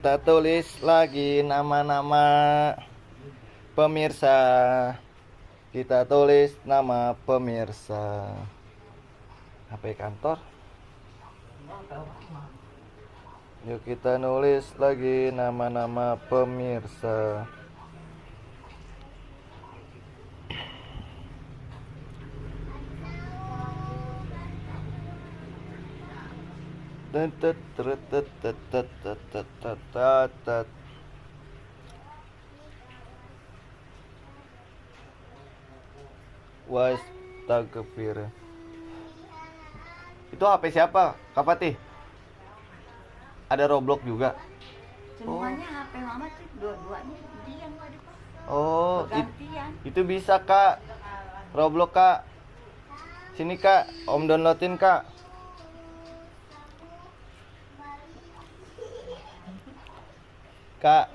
Kita tulis lagi nama-nama pemirsa. Kita tulis nama pemirsa. HP kantor. Yuk kita nulis lagi nama-nama pemirsa. Was Tagfir. Itu HP siapa, Kak Fatih? Ada Roblox juga. Semuanya HP mama tuh dua-duanya dia nggak ada. Oh, Gantian. itu bisa Kak. Roblox Kak. Sini Kak, Om downloadin Kak. Kak.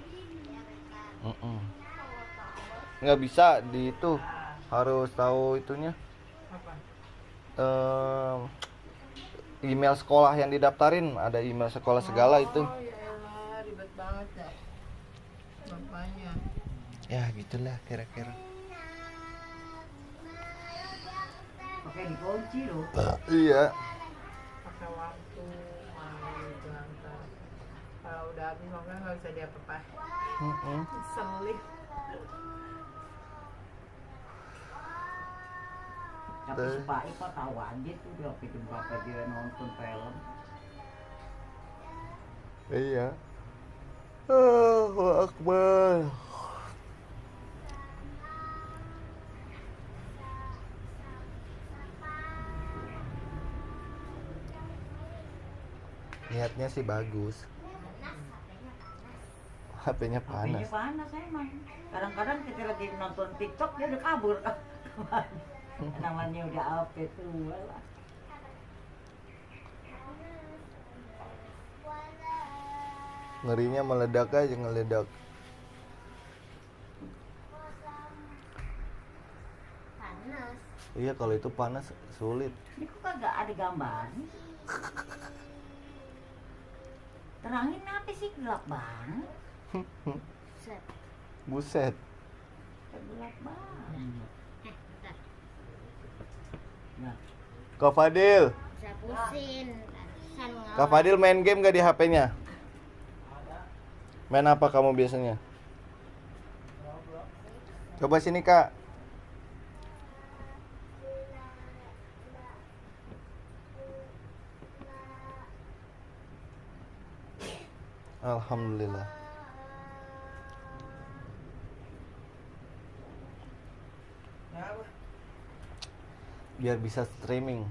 Nggak bisa di itu. Harus tahu itunya. Email sekolah yang didaftarin, ada email sekolah segala itu. Oh ya elah, ribet banget ya bapaknya. Ya gitulah kira-kira. Pakai dikunci loh. Iya. Pakai waktu mau diantar. Kalau udah habis makanya nggak bisa diapa-apa. Selih. Tapi si Pak Ipa tahu aja tuh dia bikin bapak dia nonton film. Iya. Allahu Akbar. Niatnya sih bagus. HP-nya panas. HP-nya panas emang. Kadang-kadang kita lagi nonton TikTok dia udah kabur. Namanya udah HP tuh lah. Ngerinya meledak aja ngeledak. Panas. Iya kalau itu panas sulit. Ini kok kagak ada gambarnya? Terangin apa sih, gelap banget. Buset. Gelap banget. Nah, Kak Fadil. Bisa pusin. Kak Fadil main game gak di HP-nya? Main apa kamu biasanya? Coba sini Kak. Alhamdulillah. Biar bisa streaming.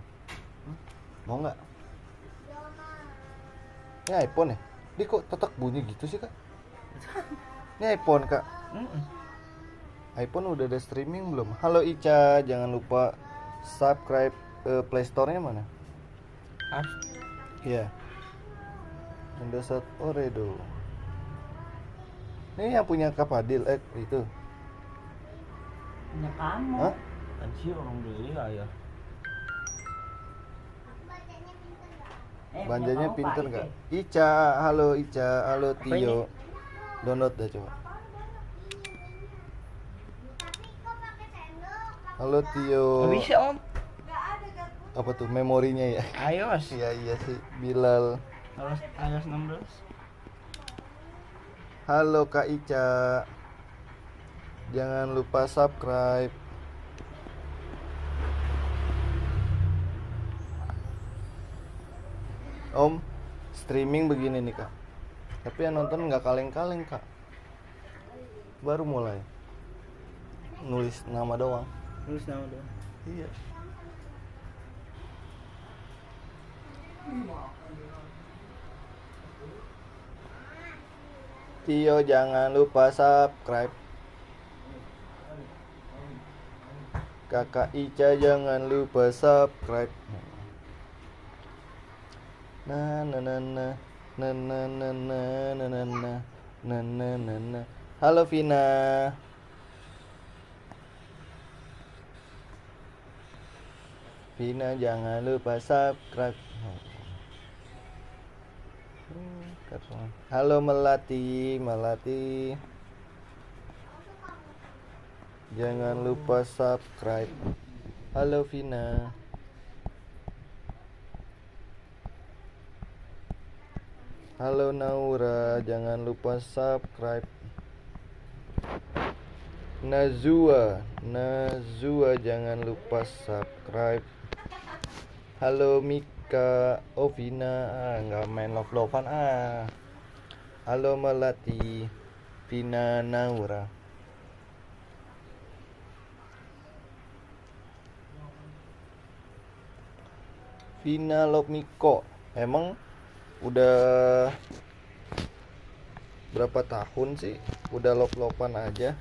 Mau nggak? Ini iPhone ya? Dia kok tetap bunyi gitu sih Kak? Ini iPhone Kak. iPhone udah ada streaming belum? Halo Ica, jangan lupa subscribe Play Store-nya mana? Iya. Indosat Oredo. Ini yang punya Kak Fadil, itu. punya kamu. Hah? Anjir orang beli lah ya. Punya Banjanya kamu, pinter Pak, nggak? itu. Ica, halo Tio. Download dah coba. Halo Tio. Nggak bisa om. Apa tuh memorinya ya? iOS. Iya sih, Bilal. iOS 16. Halo Kak Ica. Jangan lupa subscribe. Om, streaming begini nih Kak. Tapi yang nonton nggak kaleng-kaleng Kak. Baru mulai. Nulis nama doang. Terus nama doang. Iya. Tio jangan lupa subscribe. Kakak Ica jangan lupa subscribe. Na na na na na na na na na na na na na na na. Halo Vina. Vina jangan lupa subscribe. Halo Melati, Melati. Jangan lupa subscribe. Halo Vina. Halo Naura, jangan lupa subscribe. Nazua, Nazua jangan lupa subscribe. Halo Mika, oh Vina, nggak main love-lovean Halo Melati, Vina, Naura. Vina love Miko, emang udah berapa tahun sih udah love-lovean aja?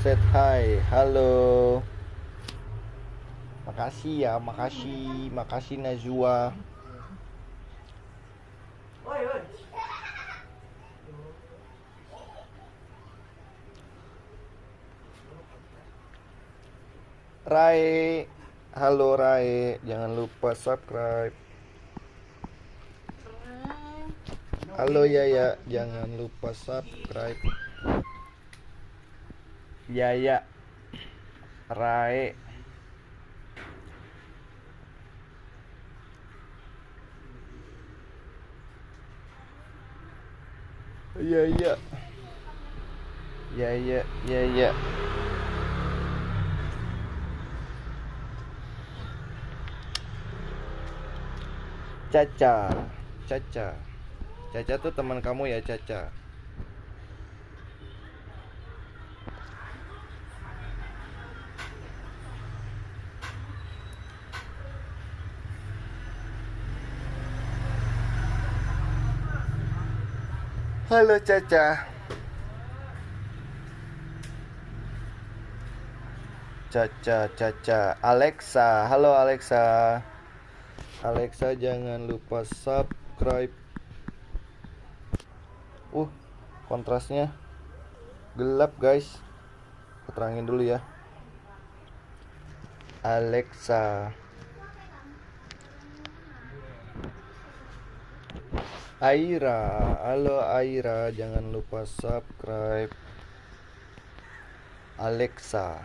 Set hi, halo. Makasih ya, makasih Najwa. Woi, woi. Rai, halo Rai, jangan lupa subscribe. Halo Yaya, jangan lupa subscribe. Yaya, Rai. Yaya, Yaya, Yaya. Caca, Caca, Caca tuh teman kamu ya, Caca? Halo Caca. Caca, Caca, Alexa, halo Alexa. Alexa jangan lupa subscribe. Kontrasnya gelap guys. Terangin dulu ya. Alexa. Aira, halo Aira, jangan lupa subscribe. Alexa.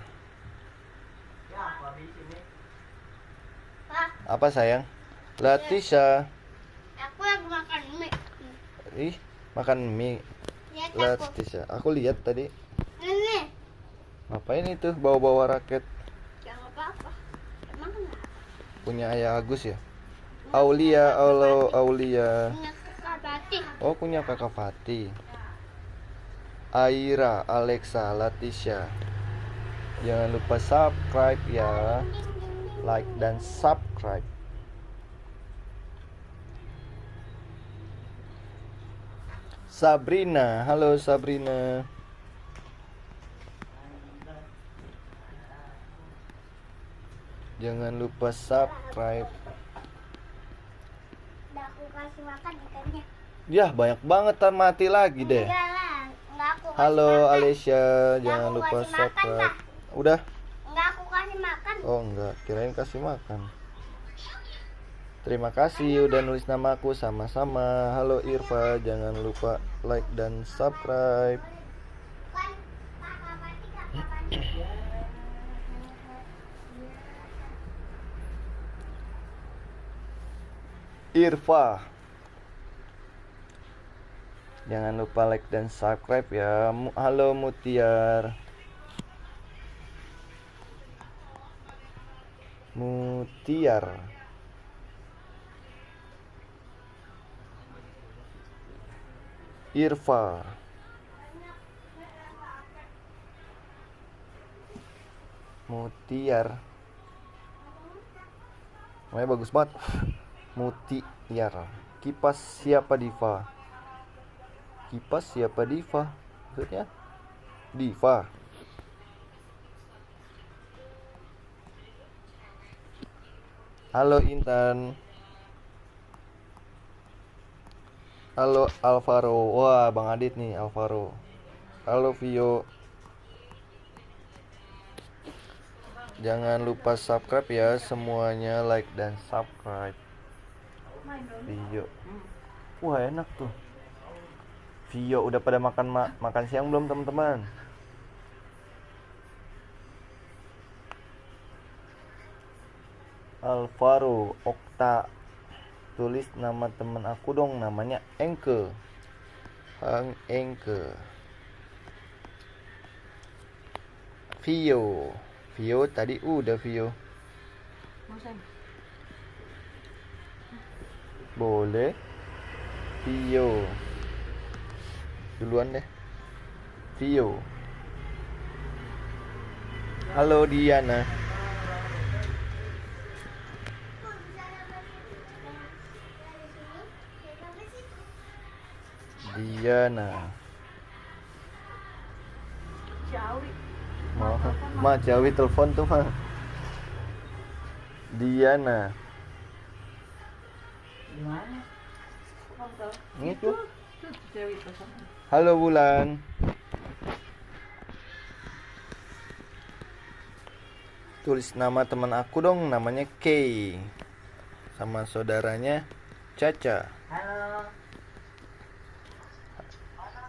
Apa sayang? Latisha. Aku lagi makan mie. Ih, makan mie. Lihat aku. Latisha, aku lihat tadi. Ini. Ngapain itu bawa-bawa raket? Jangan apa-apa. Emang kenapa? Punya ayah Agus ya? Aulia, halo Aulia. Punya kakak Tati. Oh, punya kakak Fatih. Aira, Alexa, Latisha. Jangan lupa subscribe ya. Like dan subscribe. Sabrina, halo Sabrina. Jangan lupa subscribe. Udah aku kasih makan ikannya. Yah, banyak banget, tar mati lagi deh. Enggak lah. Enggak aku kasih Halo makan. Alicia, Nggak, jangan aku lupa kasih makan, subscribe. Kak. Udah? Enggak aku kasih makan. Oh enggak, kirain kasih makan. Terima kasih udah nulis namaku, sama-sama. Halo Irfa, jangan lupa like dan subscribe. Kan kakak Tati, kakak Tati. Irfa, jangan lupa like dan subscribe ya. Halo Mutiar. Mutiar. Irfa. Mutiar. Namanya bagus banget. Mutiar. Kipas siapa Diva? Kipas siapa Diva? Maksudnya Diva. Halo Intan. Halo Alvaro. Wah, Bang Adit nih, Alvaro. Halo Vio. Jangan lupa subscribe ya semuanya, like dan subscribe Vio. Wah enak tuh. Vio udah pada makan siang belum teman-teman? Alvaro Okta, tulis nama teman aku dong, namanya Engke. Hang Engke. Vio tadi udah Vio. Boleh. Vio duluan deh. Vio. Halo Diana. Ma Jawi telepon tuh mah. Diana. Gimana? Ini tuh. Halo Bulan. Tulis nama teman aku dong, namanya Kay. Sama saudaranya Caca. Halo.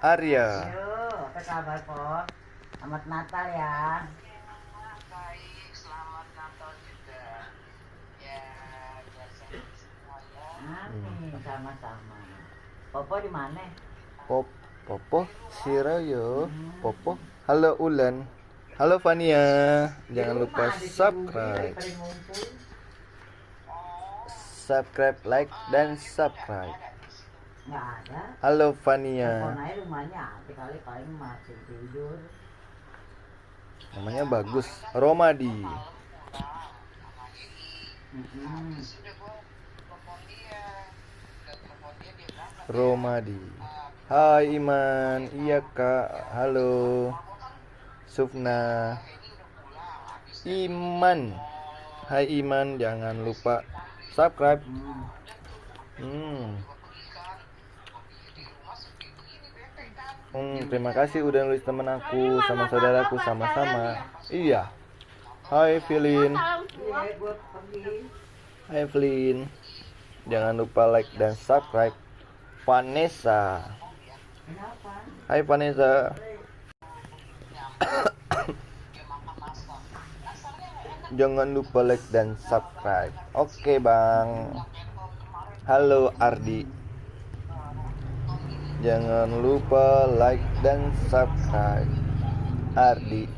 Arya. Halo, apa kabar, Po? Selamat Natal ya. Baik, selamat Natal juga. Ya, biasa semua ya. Amin, sama-sama. Popo di mana? Popo Sirayo. Popo. Halo Ulan. Halo Fania. Jangan lupa subscribe. Subscribe, like dan subscribe. Nggak ada. Halo Fania. Telepon aja rumahnya, kali paling masih tidur. Namanya bagus. Romadi. Romadi. Hai Iman. Iya Kak. Halo. Sufna. Iman. Hai Iman, jangan lupa subscribe. Terima kasih udah nulis temen aku sama saudaraku sama-sama. Iya. Hai Evelyn. Hai Evelyn. Jangan lupa like dan subscribe. Vanessa. Hai Vanessa. Jangan lupa like dan subscribe. Oke Bang. Halo Ardi. Jangan lupa like dan subscribe. Ardi.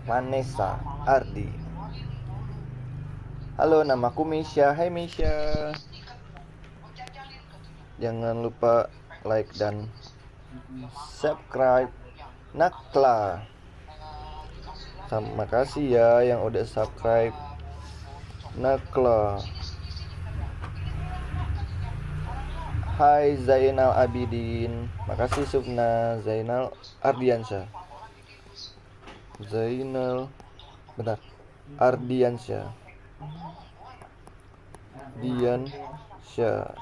Vanessa. Ardi. Halo, namaku Misha. Hai Misha. Jangan lupa like dan subscribe. Nakla. Terima kasih ya yang udah subscribe. Nakla. Hai Zainal Abidin. Makasih Sufna. Zainal Ardiansyah. Zainal bentar. Ardiansyah. Diansyah.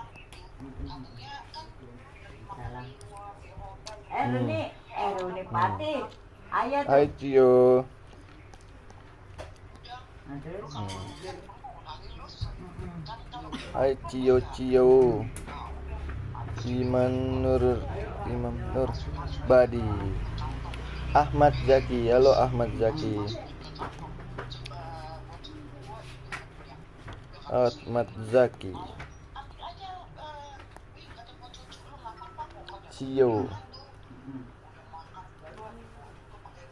Runi Pati. Ayo tuh. Hai Cio. Hai Cio. Imam Nur Badi. Ahmad Zaki. Halo Ahmad Zaki. Ahmad Zaki. Cio.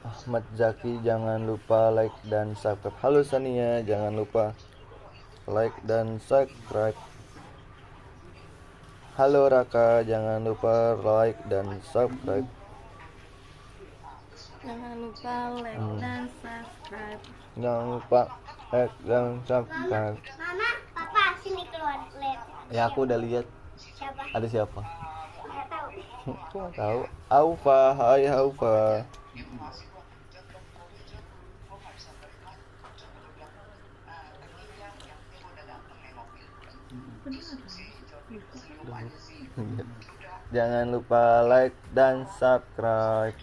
Ahmad Zaki, jangan lupa like dan subscribe. Halo Sania, jangan lupa like dan subscribe. Halo Raka, jangan lupa like dan subscribe. Jangan lupa like dan subscribe. Jangan lupa like dan subscribe. Mama, papa sini keluar lihat. Ya aku udah lihat. Siapa? Ada siapa? Nggak tahu. Aku nggak tahu. Aufa, hai Aufa. Jangan lupa like dan subscribe.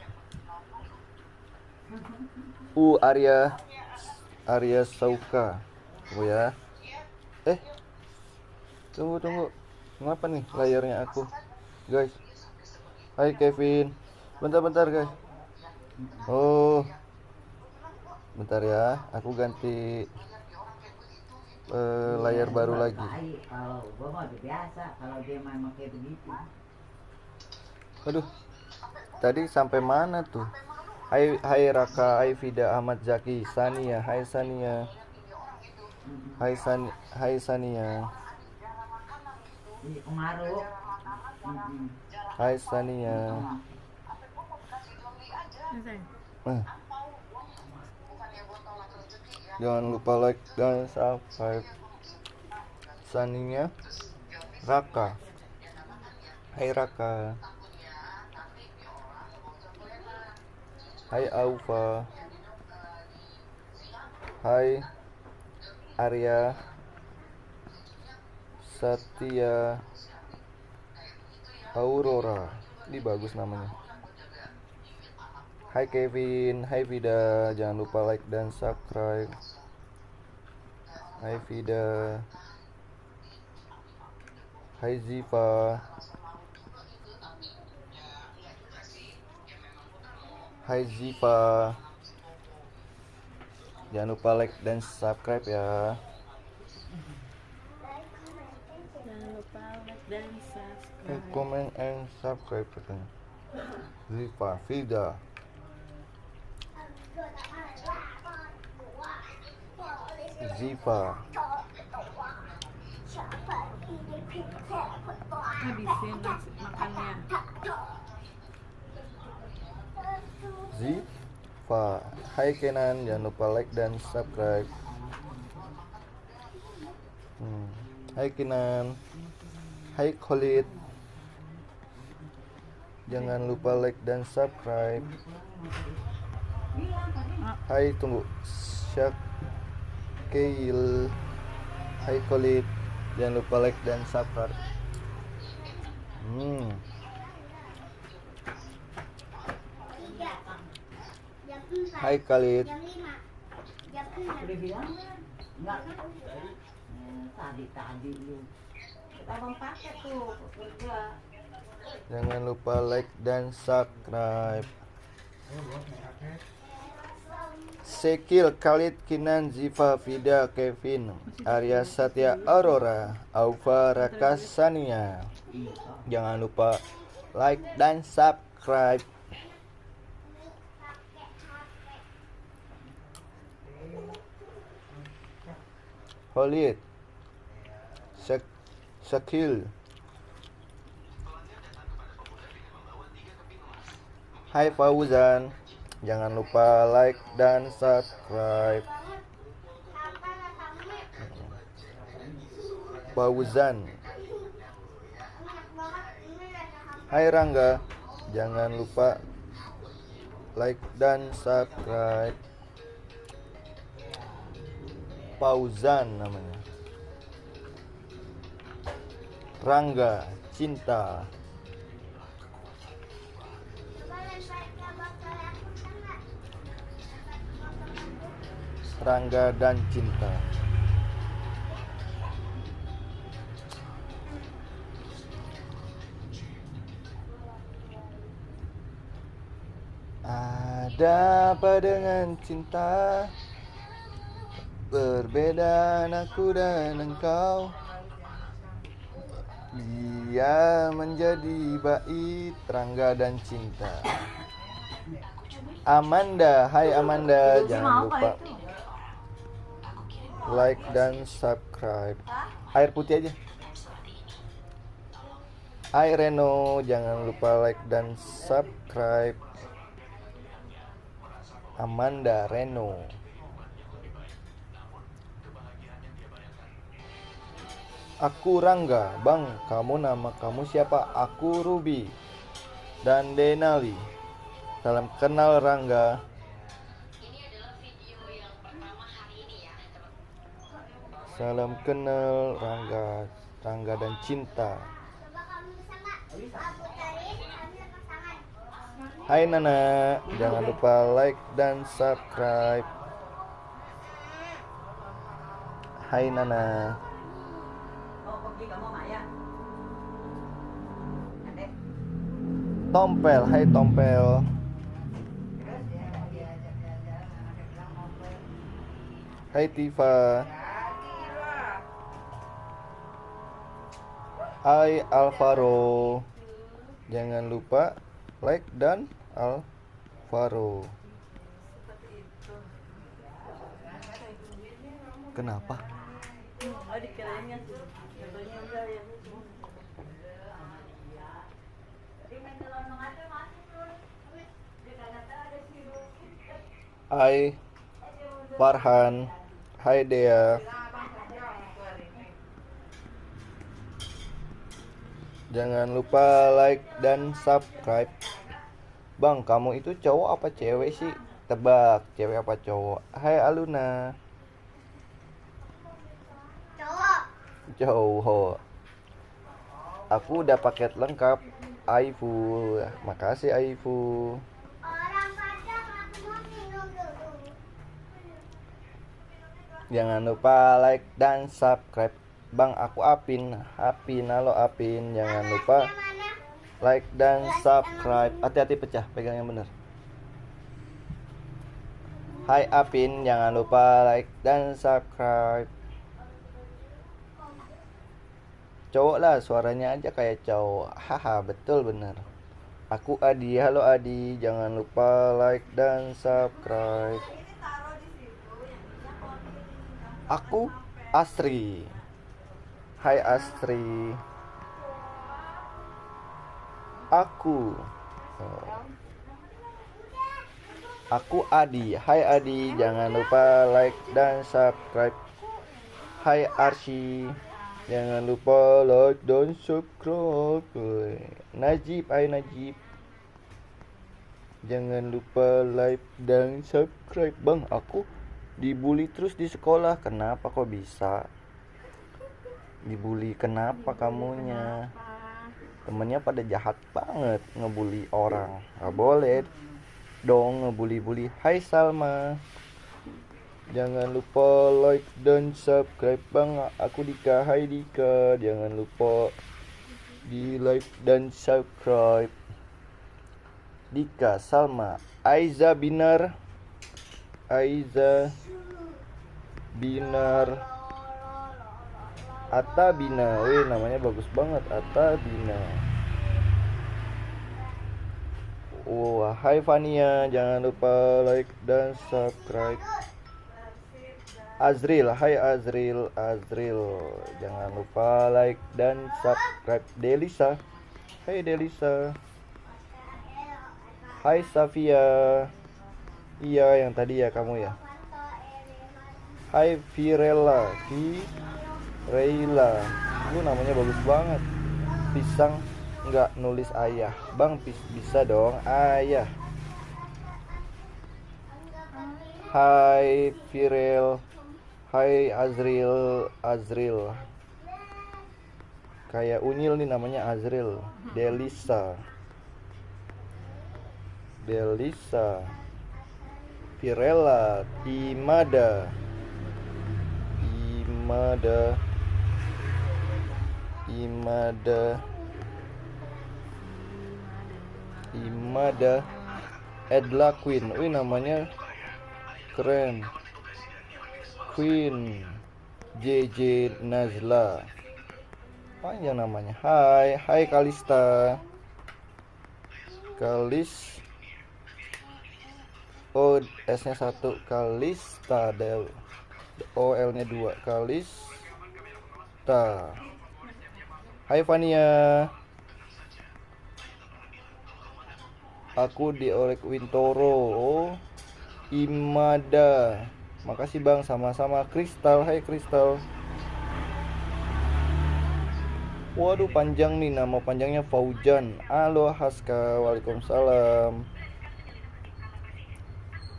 Arya Sauka. Tunggu ya. Tunggu. Ngapa nih layarnya aku, guys? Hai Kevin. Bentar guys. Oh, bentar ya. Aku ganti layar baru lagi. Baik, kalau gua mah udah biasa kalau dia memang kayak begitu. Aduh. Tadi sampai mana tuh? Hai Raka, hai Vida, Ahmad Zaki, Sania, hai Sania. Hai Sania. Ini pengaruh. Hai Sania. Jangan lupa like dan subscribe. Sania. Raka. Hai Raka. Hai Aufa. Hai Arya Satya Aurora. Ini bagus namanya. Hai Kevin, hai Vida, jangan lupa like dan subscribe. Hai Vida. Hai Ziva. Hai Ziva. Jangan lupa like dan subscribe ya. Jangan lupa like dan subscribe. Comment and subscribe katanya. Ziva, Vida. Ziva. Habisin makannya. Ziva. Hai Kenan, jangan lupa like dan subscribe. Hai Kenan. Hai Khalid. Jangan lupa like dan subscribe. Hai, tunggu. Syakil. Hai Khalid. Jangan lupa like dan subscribe. Hai Khalid. Udah bilang enggak tadi lu kita bang pakai tuh kerja. Jangan lupa like dan subscribe. Sekil, Khalid, Kinan, Ziva, Vida, Kevin, Arya Satya Aurora, Aufa Rakasania. Jangan lupa like dan subscribe. Khalid, Syakil. Hai Fauzan. Jangan lupa like dan subscribe. Fauzan. Hai Rangga. Jangan lupa like dan subscribe. Fauzan namanya. Rangga Cinta. Rangga dan Cinta. Ada apa dengan cinta? Berbeda aku dan engkau. Dia menjadi bait, Rangga dan Cinta. Amanda, hai Amanda, jangan lupa like dan subscribe. Air putih aja. Hai Reno, jangan lupa like dan subscribe. Amanda Reno. Aku Rangga, Bang, kamu nama kamu siapa? Aku Ruby dan Denali. Salam kenal Rangga. Salam kenal Rangga, Rangga dan Cinta. Hai Nana, jangan lupa like dan subscribe. Hai Nana. Tompel, hai Tompel. Hai Tifa. Hai Alvaro. Jangan lupa like dan Alvaro. Kenapa? Hai Farhan. Hai Dea. Jangan lupa like dan subscribe. Bang, kamu itu cowok apa cewek sih? Tebak, cewek apa cowok? Hai Aluna. Cowok. Aku udah paket lengkap. Aifu. Makasih Aifu. Orang Padang aku mau minum dulu. Jangan lupa like dan subscribe. Bang, aku Apin. Halo Apin. Jangan lupa like dan subscribe. Hati-hati pecah, pegang yang bener. Hai Apin, jangan lupa like dan subscribe. Cowok lah, suaranya aja kayak cowok. Haha, betul bener. Aku Adi. Halo Adi, jangan lupa like dan subscribe. Aku Astri. Hai Astri. Aku Adi. Hai Adi, jangan lupa like dan subscribe. Hai Arsy, jangan lupa like dan subscribe. Najib, hai Najib, jangan lupa like dan subscribe. Bang, aku dibully terus di sekolah. Kenapa kok bisa? Dibully kenapa kamunya? Temennya pada jahat banget ngebully orang. Gak boleh dong ngebully-bully. Hai Salma, jangan lupa like dan subscribe. Bang, aku Dika. Hai Dika, jangan lupa di like dan subscribe. Dika, Salma, Aiza Binar, Atta Bina. Wih, namanya bagus banget, Atta Bina. Hai Fania, jangan lupa like dan subscribe. Azril, hai Azril, jangan lupa like dan subscribe. Delisa, hai Delisa. Hai Safia. Iya, yang tadi ya kamu ya. Hai Virela. Lu namanya bagus banget. Pisang nggak nulis ayah. Bang, bisa dong ayah. Hai Virel. Hai Azril. Kayak unyil nih namanya Azril. Delisa. Virela. Imada. Edla Queen. Wih, namanya keren. Queen. JJ Nazla. Panjang namanya. Hai Kalista. Oh, S-nya 1, Kalista. O-L-nya 2, Kalista. Hai Fania. Aku diorek Wintoro. Oh, Imada. Makasih Bang, sama-sama. Kristal, hai Kristal. Waduh, panjang nih, nama panjangnya Faujan. Halo Haska, waalaikumsalam.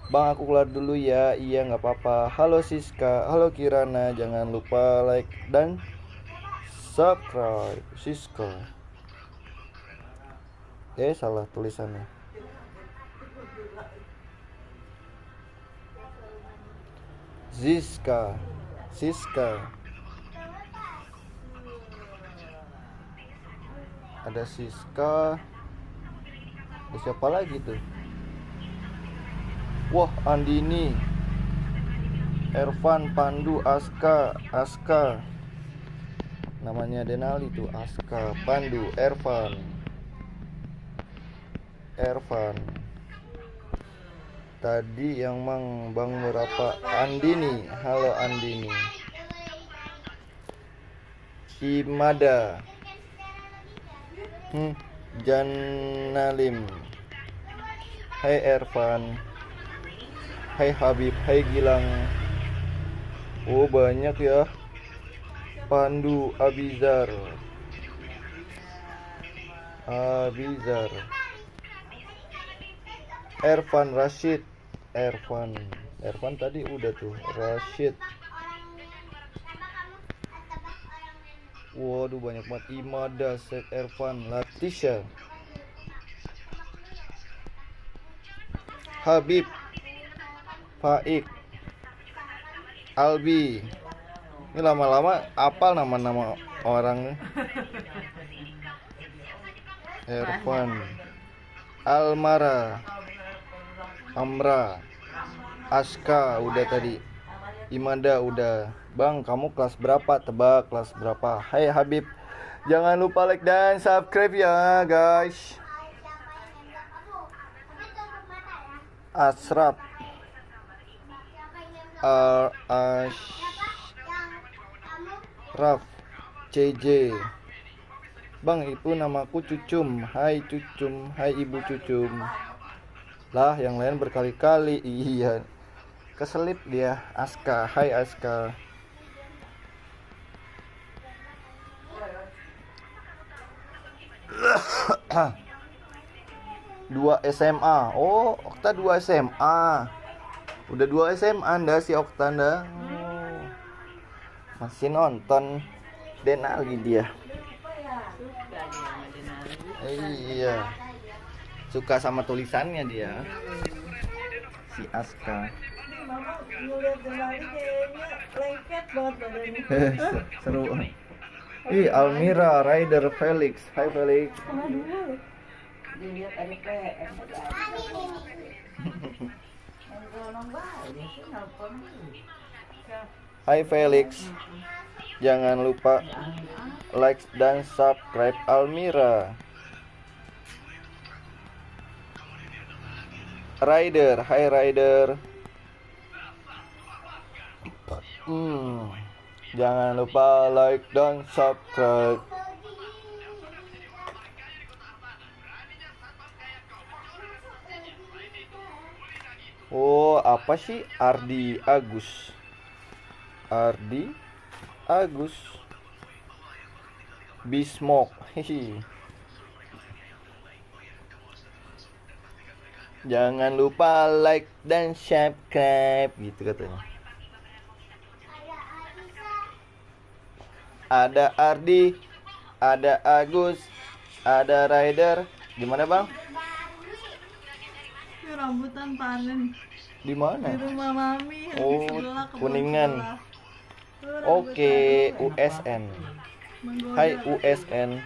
Bang, aku keluar dulu ya. Iya, nggak apa-apa. Halo Siska, halo Kirana. Jangan lupa like dan subscribe. Siska. Salah tulisannya. Siska. Ada Siska. Ada siapa lagi tuh? Wah, Andini, Ervan, Pandu, Aska. Namanya Denali tuh, Aska, Pandu, Ervan. Tadi yang Bang berapa? Andini. Halo Andini. Imada. Janalim. Hai Ervan. Hai Habib, hai Gilang. Oh banyak ya. Pandu, Abizar. Ervan, Rashid. Ervan tadi udah tuh. Rashid. Waduh banyak banget. Imada, Seth, Ervan, Latisha, Habib, Faik, Albi. Ini lama-lama apal nama-nama orang. Ervan, Almara, Amra, Aska udah tadi. Imada udah. Bang, kamu kelas berapa? Tebak kelas berapa? Hai Habib, jangan lupa like dan subscribe ya guys. Asraf, Ashraf, CJ. Bang, itu namaku Cucum. Hai Cucum, hai Ibu Cucum. Lah, yang lain berkali-kali. Iya. Keselip dia. Aska, hai Aska. Dua SMA. Oh, Okta 2 SMA. Udah 2 SMA Anda si Okta Anda. Oh. Masih nonton Denali dia. Iya. Suka sama tulisannya dia. Si Aska. Mama ngeliat Denali kayaknya lengket banget badannya. Seru. Ih, Almira, Rider, Felix. Hai Felix. Dilihat ada PM Hai Felix. Jangan lupa like dan subscribe Almira. Rider, hai Rider. Jangan lupa like dan subscribe. Oh, apa sih? Ardi Agus. Bismok. Jangan lupa like dan subscribe gitu katanya. Ada Ardi, ada Agus, ada Rider. Gimana bang? Itu rambutan panen Di mana? di rumah mami. Oh, Sebelah, kebun Kuningan. sebelah. Tuh, Oke, rambutan USN. menggoda. Hai USN.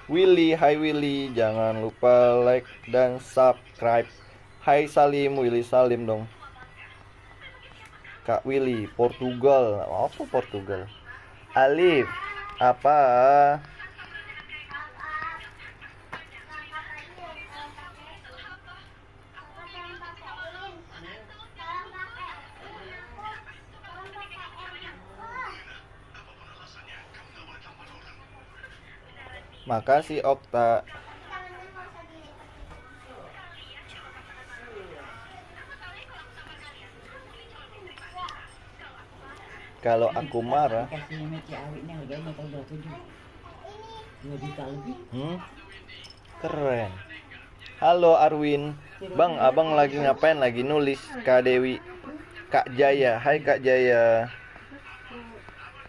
Willy, hai Willy. Jangan lupa like dan subscribe. Hai Salim, Willy Salim dong. Kak Willy, Portugal. Apa Portugal? Alif, apa? Makasih Okta. Kalau aku marah, kasih nama Ciawi nih harganya tahun 27 2 juta lebih. Keren. Halo Arwin. Bang, abang lagi ngapain? Lagi nulis. Kak Dewi, Kak Jaya. Hai Kak Jaya.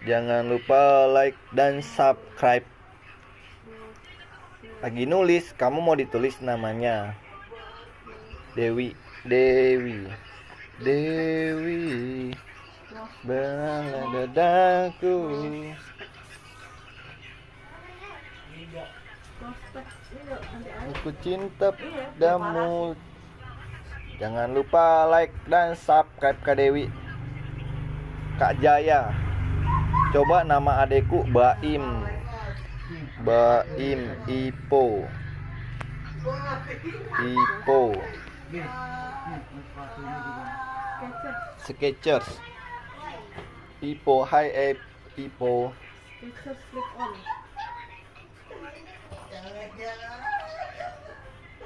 Jangan lupa like dan subscribe. Lagi nulis. Kamu mau ditulis namanya Dewi. Dewi, Dewi, beralah dadaku. Aku cinta padamu. Jangan lupa like dan subscribe Kak Dewi. Kak Jaya. Coba nama adekku Baim. Baim Ipo. Ipo. Skechers. Ipo, hai Ipo.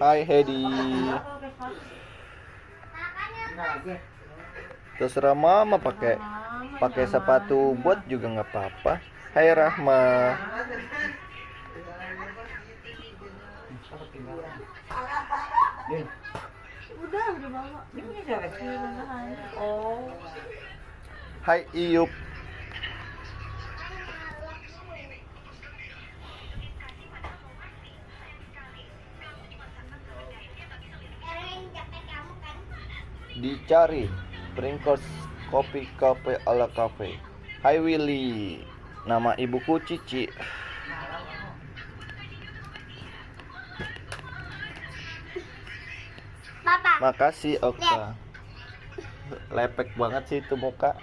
Hai Hedi. Terserah mama pakai sepatu buat juga nggak apa-apa. Hai Rahma. Udah bawa. Oh. Hai Iyup. Dicari Pringles kopi cafe ala cafe. Hai Willy. Nama ibuku Cici. Papa, Makasih Okta. Lepek banget sih itu muka.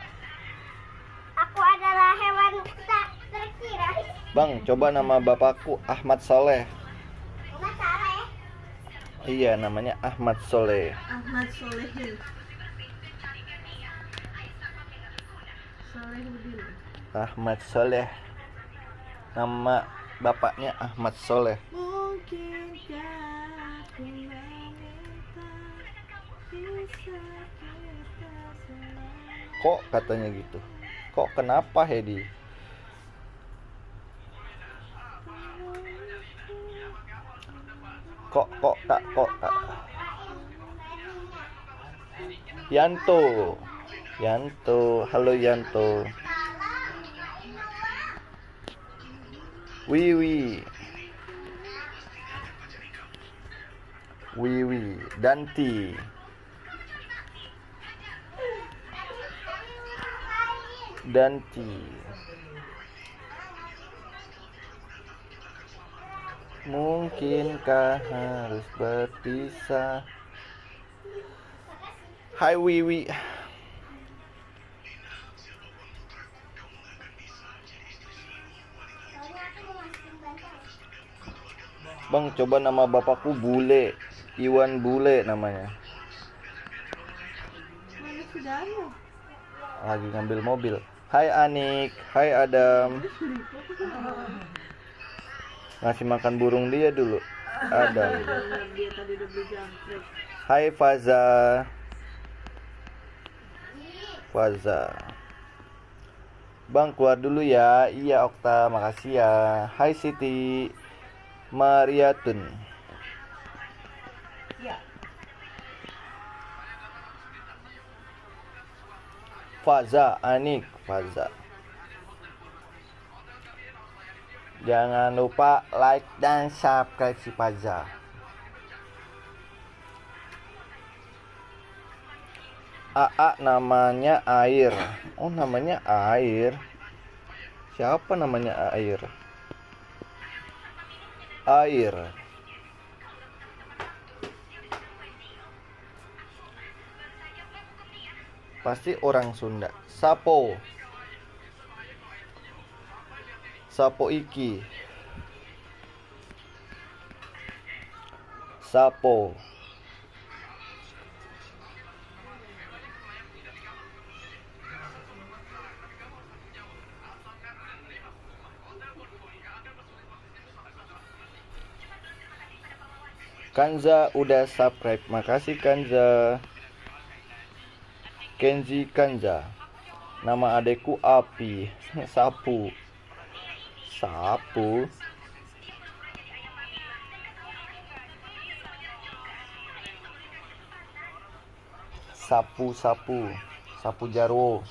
aku adalah hewan tak terkira. Bang, coba nama bapakku Ahmad Soleh. Nggak salah ya. Iya, namanya Ahmad Soleh. Ahmad Solehin. Solehudin. Ahmad Soleh. Nama bapaknya Ahmad Soleh. Mungkinkah aku meminta bisa kita selalu. Kok katanya gitu? Kok kenapa Hedi? Kok kak? Yanto. Halo Yanto. Wiwi. Danti. Mungkinkah harus berpisah? Hai Wiwi. Bang, coba nama bapakku Bule. Iwan Bule namanya. Mana sudah ada? Lagi ngambil mobil. Hai Anik. Hai Adam. Ngasih makan burung dia dulu. Adam. Dia tadi udah beli jangkrik. Hai Faza. Bang, keluar dulu ya. Iya Okta, makasih ya. Hai Siti Mariatun. Faza, Anik, Faza. Jangan lupa like dan subscribe si Faza. AA namanya Air. Oh, namanya Air. Siapa namanya Air? Air. Pasti orang Sunda. Sapo. Sapo iki. Sapo. Kanza udah subscribe. Makasih Kanza. Kenzi Kanza. Nama adekku Api. Sapu. Sapu Jarwo.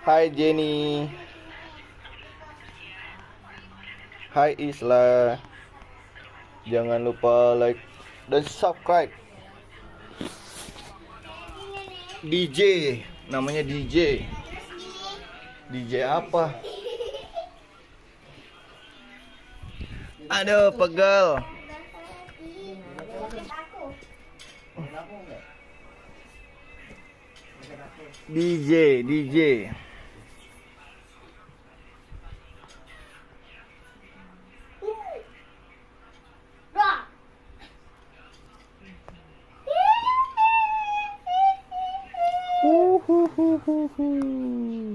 Hai Jenny. Hai Isla. Jangan lupa like dan subscribe. DJ, namanya DJ. DJ apa? Aduh, pegal. DJ.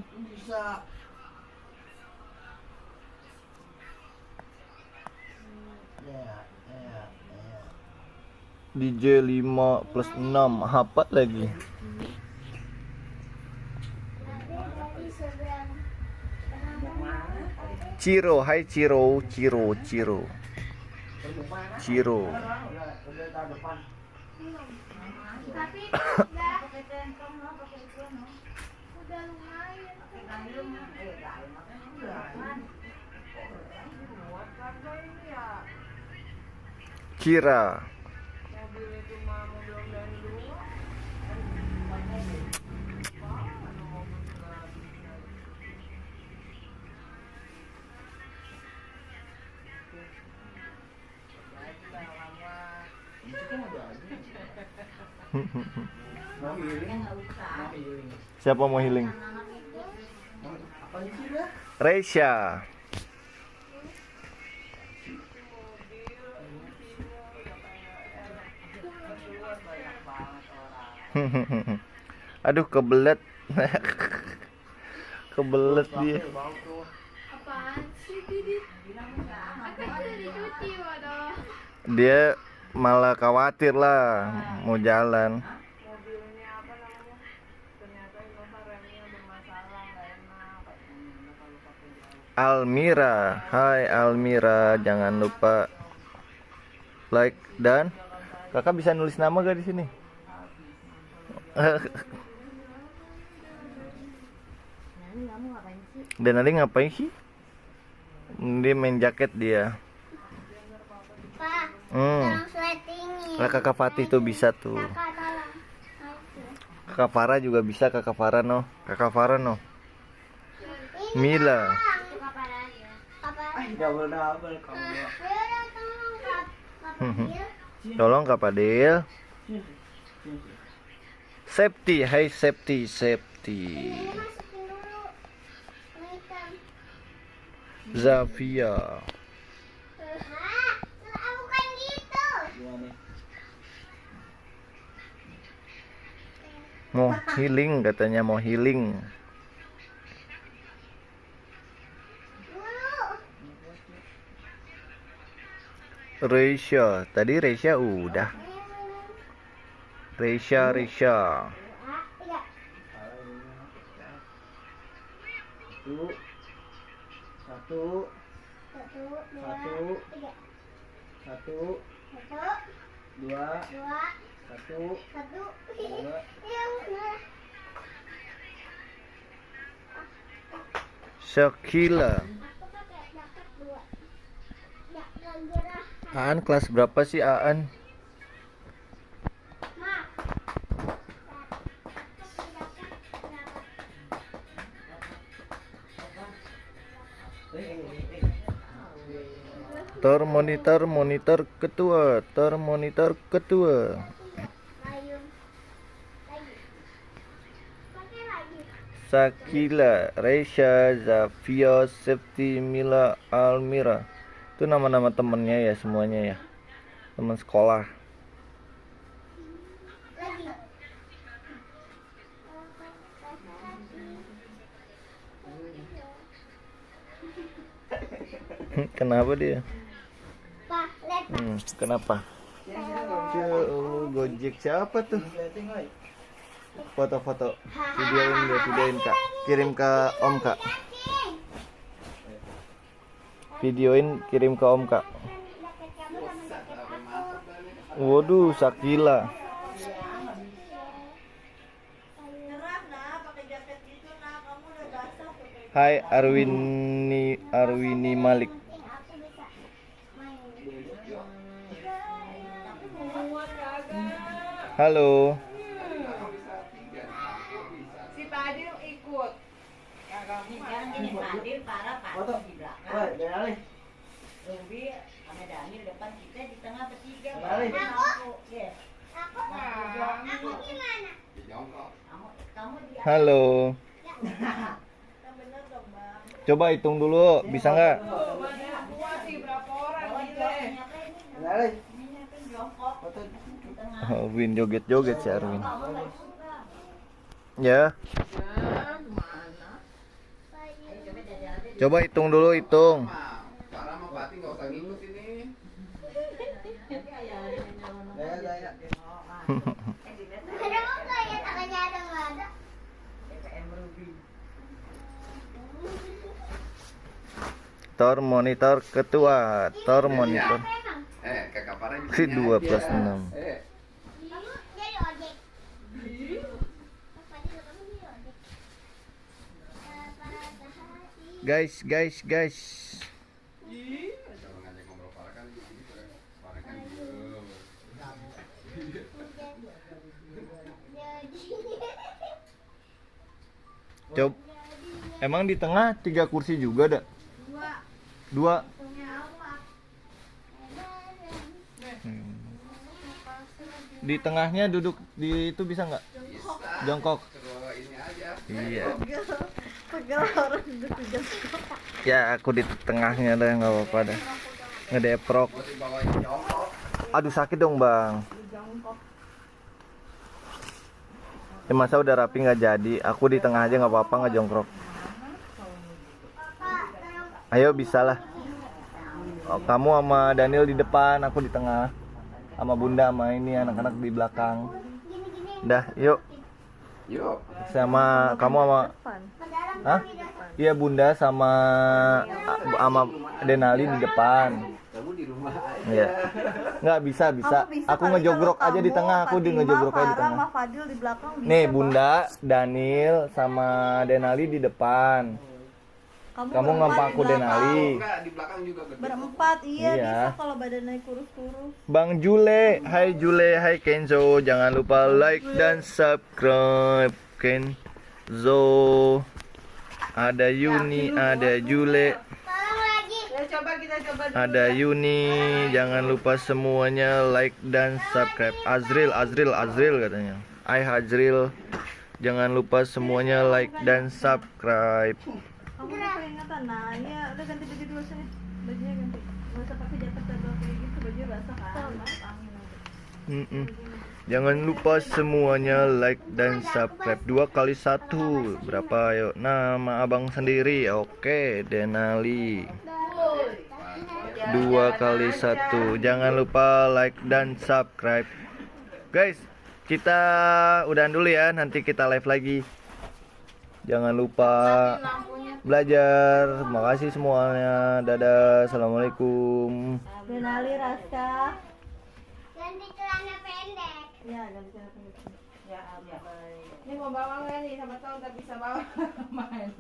Bisa. DJ 5 plus 6 apa lagi? Ciro, hai Ciro. Tapi udah lumayan. Kira. Mobil itu mah mobil dari dulu. Mau healing? Mau healing. Siapa mau healing? Apa sih dah? Reisha. Aduh, kebelet. Kebelet dia. Apaan sih Didit? Aku sudah dicuci waduh. Dia malah khawatir lah mau jalan. Mobilnya apa namanya? Ternyata Innova remnya bermasalah, nggak enak. Kalau pakai jauh. Almira, hai Almira, jangan lupa like dan kakak bisa nulis nama gak di sini? Dan nanti ngapain sih? Dia main jaket dia. Pak, Hmm. tolong sweatingin. Lah kakak Fatih tuh bisa tuh. Kakak tolong. Kakak Farah juga bisa, kakak Farah no. Kakak Farah no. Mila. Kakak parah aja. Kakak. Double kamu. Ya udah tolong Kak. Kakak. Tolong Kak Padil. Safety, hai Safety. Masukin dulu. Hitam. Zafia. Bukan gitu. Gimana? Mau healing katanya, mau healing. Reisha, tadi Reisha udah. Reisha. Satu. Dua. Satu. Dua. Shakila. Aan kelas berapa sih Aan? Termonitor ketua. Sakila, Reisha, Zafia, Safety, Mila, Almira. Itu nama-nama temennya ya semuanya ya. Teman sekolah. Kenapa dia? Kenapa? Gojek siapa tuh? Foto-foto. Videoin Kak. Kirim ke Om Kak. Videoin kirim ke Om Kak. Waduh, Sakila. Hai Arwini Malik. Halo. Si Fadil ikut. Jangan gini, Fadil parah Fadil di belakang. Ruby sama Daniel depan, kita di tengah bertiga. Yes. Aku gimana? Kamu di Halo. Coba hitung dulu, bisa nggak? Tuh, mana gua sih berapa orang gile. Ini kan jongkok di tengah. Arwin joget-joget si Arwin. Ya, Nah, mana? coba hitung dulu, hitung. Sarah sama Pati nggak usah ngikut ini. Ada mau nggak ya tangannya ada nggak ada? Tor monitor ketua, tor monitor. Emang Kakak Farah juga Si ini 2 aja. plus 6. kamu jadi ojek. Fadil, kamu jadi ojek. Guys. Kalau ngajak ngobrol Farah kan gitu. Farah kan diem. Coba. Emang di tengah 3 kursi juga ada? 2. Di tengahnya duduk di itu bisa nggak? Bisa. Jongkok. Suruh ini aja. Iya. Ya aku di tengahnya dah, nggak apa-apa dah. Ngedeprok. Mau dibawain jongkok. Aduh sakit dong bang. Ya masa udah rapi nggak jadi. Aku di tengah aja nggak apa-apa, nggak jongkrok. Ayo bisa lah. Oh, kamu sama Daniel di depan, aku di tengah. Sama Bunda sama ini anak-anak di belakang. Dah, yuk. Yuk. Sama kamu sama Hah? Iya Bunda sama Denali di depan. Kamu di rumah aja. Iya. Nggak bisa. Aku ngejogrok aja di tengah, aku di ngejogrok aja di tengah. Fadil di belakang bisa. Nih Bunda, Daniel sama Denali di depan. Kamu berempat ngapa di aku belakang. Denali? Enggak, di belakang juga gede. Berempat, iya, Iya. bisa kalau badannya kurus-kurus. Bang Jule, hai Kenzo, jangan lupa like dan subscribe Kenzo. Ada Yuni, ada Jule, Tolong lagi. Ya coba kita coba dulu. ada Yuni. Jangan lupa semuanya like dan subscribe. Azril katanya. Azril. Jangan lupa semuanya like dan subscribe. Kamu udah peringatan, nah iya udah ganti baju dulu sini. Bajunya ganti. Gak usah pakai jaket double kayak gitu, baju basah kan. Masuk angin aja. Jangan lupa semuanya like dan subscribe. 2 kali 1 berapa yuk? Nama abang sendiri. Oke, Denali. 2 kali 1. Jangan lupa like dan subscribe. Guys, kita udahan dulu ya. Nanti kita live lagi. Jangan lupa belajar. Makasih semuanya. Dadah. Assalamualaikum. Denali, Raska. Ganti celana pendek. Ya, ganti celana pendek. Ya, baik. Ini mau bawa nggak nih? Sama tahu nggak bisa bawa main.